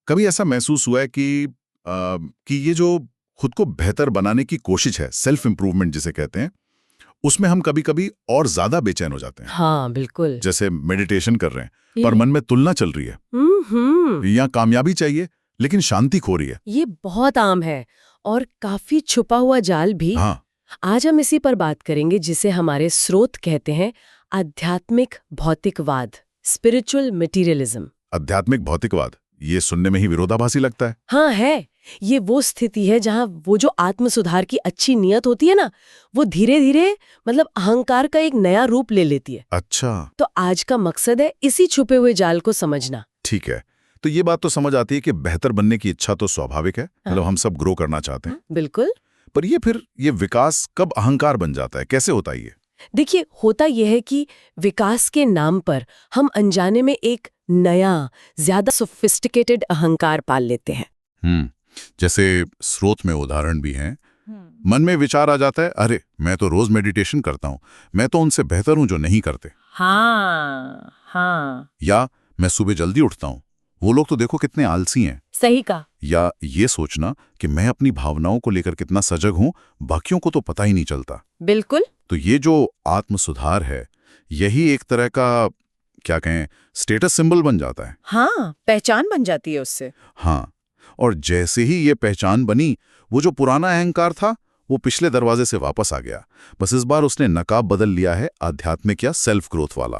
कभी ऐसा महसूस हुआ है कि ये जो खुद को बेहतर बनाने की कोशिश है, सेल्फ इम्प्रूवमेंट जिसे कहते हैं, उसमें हम कभी-कभी और ज्यादा बेचैन हो जाते हैं। हाँ बिल्कुल। जैसे मेडिटेशन कर रहे हैं पर मन में तुलना चल रही है, या कामयाबी चाहिए लेकिन शांति खो रही है। ये बहुत आम है और काफी छुपा हुआ जाल भी। हाँ, आज हम इसी पर बात करेंगे जिसे हमारे स्रोत कहते हैं आध्यात्मिक भौतिकवाद, स्पिरिचुअल मटेरियलिज्म। आध्यात्मिक भौतिकवाद, ये सुनने में ही विरोधाभासी लगता है। हाँ है। ये वो स्थिति है जहाँ वो जो आत्म सुधार की अच्छी नीयत होती है ना, वो धीरे धीरे मतलब अहंकार का एक नया रूप ले लेती है। अच्छा, तो आज का मकसद है इसी छुपे हुए जाल को समझना। ठीक है। तो ये बात तो समझ आती है कि बेहतर बनने की इच्छा तो स्वाभाविक है, मतलब हम सब ग्रो करना चाहते हैं। बिल्कुल। पर ये विकास कब अहंकार बन जाता है, कैसे होता है ये? देखिए, होता यह है कि विकास के नाम पर हम अनजाने में एक नया, ज्यादा सोफिस्टिकेटेड अहंकार पाल लेते हैं। जैसे स्रोत में उदाहरण भी हैं। मन में विचार आ जाता है, अरे मैं तो रोज मेडिटेशन करता हूँ, मैं तो उनसे बेहतर हूँ जो नहीं करते। हाँ। या मैं सुबह जल्दी उठता हूँ, वो लोग तो देखो कितने आलसी हैं। सही कहा। या ये सोचना कि मैं अपनी भावनाओं को लेकर कितना सजग हूँ, बाकियों को तो पता ही नहीं चलता। बिल्कुल। तो ये जो आत्म सुधार है, यही एक तरह का क्या कहें स्टेटस सिंबल बन जाता है। हाँ, पहचान बन जाती है उससे। हाँ, और जैसे ही ये पहचान बनी, वो जो पुराना अहंकार था वो पिछले दरवाजे से वापस आ गया। बस इस बार उसने नकाब बदल लिया है, आध्यात्मिक या सेल्फ ग्रोथ वाला।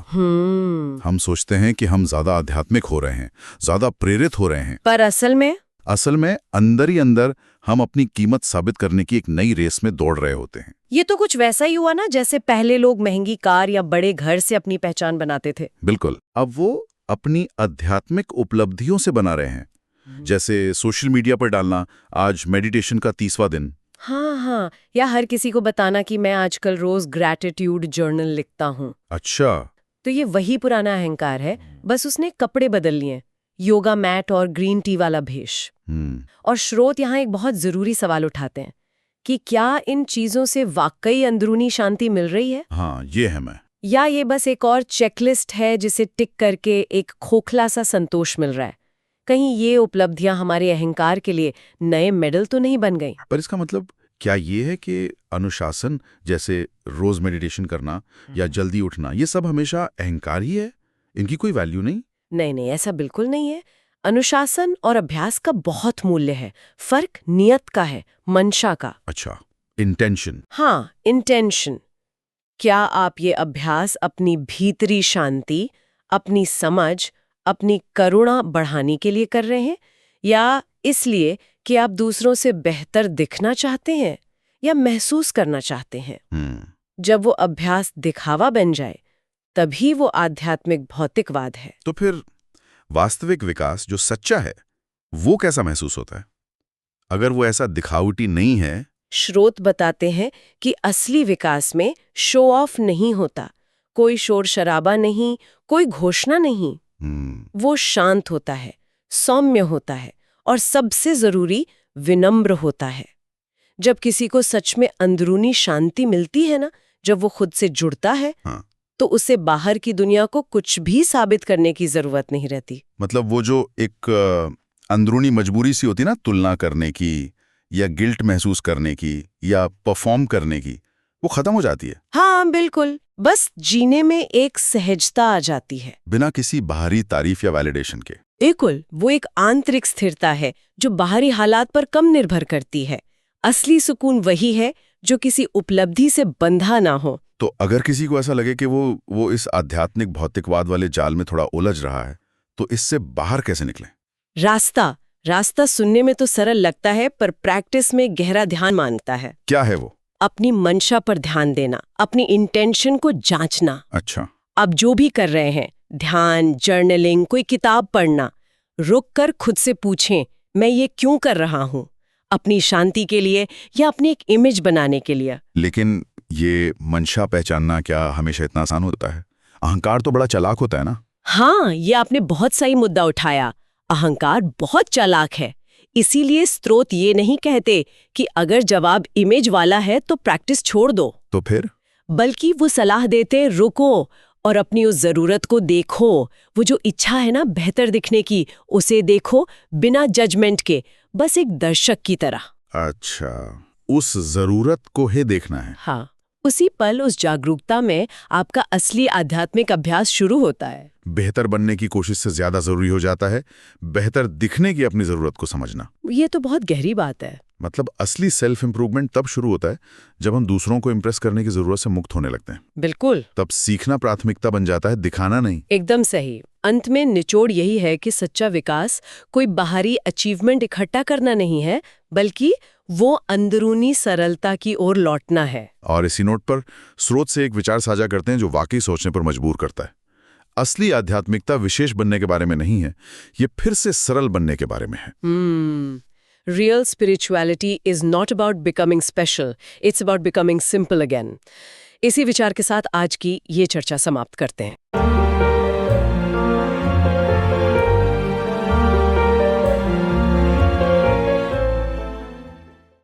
हम सोचते हैं कि हम ज्यादा आध्यात्मिक हो रहे हैं, ज्यादा प्रेरित हो रहे हैं, पर असल में अंदर ही अंदर हम अपनी कीमत साबित करने की एक नई रेस में दौड़ रहे होते हैं। ये तो कुछ वैसा ही हुआ ना जैसे पहले लोग महंगी कार या बड़े घर से अपनी पहचान बनाते थे। बिल्कुल। अब वो अपनी आध्यात्मिक उपलब्धियों से बना रहे हैं, जैसे सोशल मीडिया पर डालना, आज मेडिटेशन का 30वां दिन। हाँ, या हर किसी को बताना कि मैं आजकल रोज ग्रैटिट्यूड जर्नल लिखता हूँ। अच्छा। तो ये वही पुराना अहंकार है, बस उसने कपड़े बदल लिए, योगा मैट और ग्रीन टी वाला भेष। और स्रोत यहाँ एक बहुत जरूरी सवाल उठाते हैं कि क्या इन चीजों से वाकई अंदरूनी शांति मिल रही है? हाँ, ये है मैं। या ये बस एक और चेकलिस्ट है जिसे टिक करके एक खोखला सा संतोष मिल रहा है? कहीं ये उपलब्धियां हमारे अहंकार के लिए नए मेडल तो नहीं बन गई? पर इसका मतलब क्या ये है कि अनुशासन, जैसे रोज मेडिटेशन करना या जल्दी उठना, ये सब हमेशा अहंकार ही है? इनकी कोई वैल्यू नहीं? नहीं, ऐसा बिल्कुल नहीं है। अनुशासन और अभ्यास का बहुत मूल्य है। फर्क नियत का है, मंशा का। अच्छा, इंटेंशन। हाँ, इंटेंशन। क्या आप ये अभ्यास अपनी भीतरी शांति, अपनी समझ, अपनी करुणा बढ़ाने के लिए कर रहे हैं, या इसलिए कि आप दूसरों से बेहतर दिखना चाहते हैं या महसूस करना चाहते हैं? जब वो अभ्यास दिखावा बन जाए, तभी वो आध्यात्मिक भौतिकवाद है। तो फिर वास्तविक विकास जो सच्चा है, वो कैसा महसूस होता है अगर वो ऐसा दिखावटी नहीं है? स्रोत बताते हैं कि असली विकास में शो ऑफ नहीं होता, कोई शोर शराबा नहीं, कोई घोषणा नहीं। वो शांत होता है, सौम्य होता है और सबसे जरूरी विनम्र होता है। जब किसी को सच में अंदरूनी शांति मिलती है ना, जब वो खुद से जुड़ता है, तो उसे बाहर की दुनिया को कुछ भी साबित करने की जरूरत नहीं रहती। मतलब वो जो एक अंदरूनी मजबूरी सी होती ना, तुलना करने की या गिल्ट महसूस करने की या परफॉर्म करने की, वो खत्म हो जाती है। हाँ बिल्कुल, बस जीने में एक सहजता आ जाती है, बिना किसी बाहरी तारीफ या वैलिडेशन के। बिल्कुल, वो एक आंतरिक स्थिरता है जो बाहरी हालात पर कम निर्भर करती है। असली सुकून वही है जो किसी उपलब्धि से बंधा ना हो। तो अगर किसी को ऐसा लगे कि वो इस आध्यात्मिक भौतिकवाद वाले जाल में थोड़ा उलझ रहा है, तो इससे बाहर कैसे निकले? रास्ता सुनने में तो सरल लगता है, पर प्रैक्टिस में गहरा ध्यान मांगता है। क्या है वो? अपनी मंशा पर ध्यान देना, अपनी इंटेंशन को जांचना। अच्छा। अब जो भी कर रहे हैं, ध्यान, जर्नलिंग, कोई किताब पढ़ना, रुक कर खुद से पूछें, मैं ये क्यों कर रहा हूँ? अपनी शांति के लिए या अपनी एक इमेज बनाने के लिए? लेकिन ये मंशा पहचानना क्या हमेशा इतना आसान होता है? अहंकार तो बड़ा चालाक होता है ना? हाँ, ये आपने बहुत सही मुद्दा उठाया। अहंकार बहुत चालाक है। इसीलिए स्रोत ये नहीं कहते कि अगर जवाब इमेज वाला है तो प्रैक्टिस छोड़ दो। तो फिर? बल्कि वो सलाह देते रुको और अपनी उस जरूरत को देखो, वो जो इच्छा है ना बेहतर दिखने की, उसे देखो बिना जजमेंट के, बस एक दर्शक की तरह। अच्छा, उस जरूरत को ही देखना है। हाँ, उसी पल उस जागरूकता में आपका असली आध्यात्मिक अभ्यास शुरू होता है। बेहतर बनने की कोशिश से ज्यादा जरूरी हो जाता है बेहतर दिखने की अपनी जरूरत को समझना। ये तो बहुत गहरी बात है। मतलब असली सेल्फ इंप्रूवमेंट तब शुरू होता है जब हम दूसरों को इम्प्रेस करने की जरूरत से मुक्त होने लगते हैं। बिल्कुल, तब सीखना प्राथमिकता बन जाता है, दिखाना नहीं। एकदम सही। अंत में निचोड़ यही है कि सच्चा विकास कोई बाहरी अचीवमेंट इकट्ठा करना नहीं है, बल्कि वो अंदरूनी सरलता की ओर लौटना है। और इसी नोट पर स्रोत से एक विचार साझा करते हैं जो वाकई सोचने पर मजबूर करता है। असली आध्यात्मिकता विशेष बनने के बारे में नहीं है, ये फिर से सरल बनने के बारे में है। Real spirituality is not about becoming special, it's about becoming simple again. इसी विचार के साथ आज की ये चर्चा समाप्त करते हैं।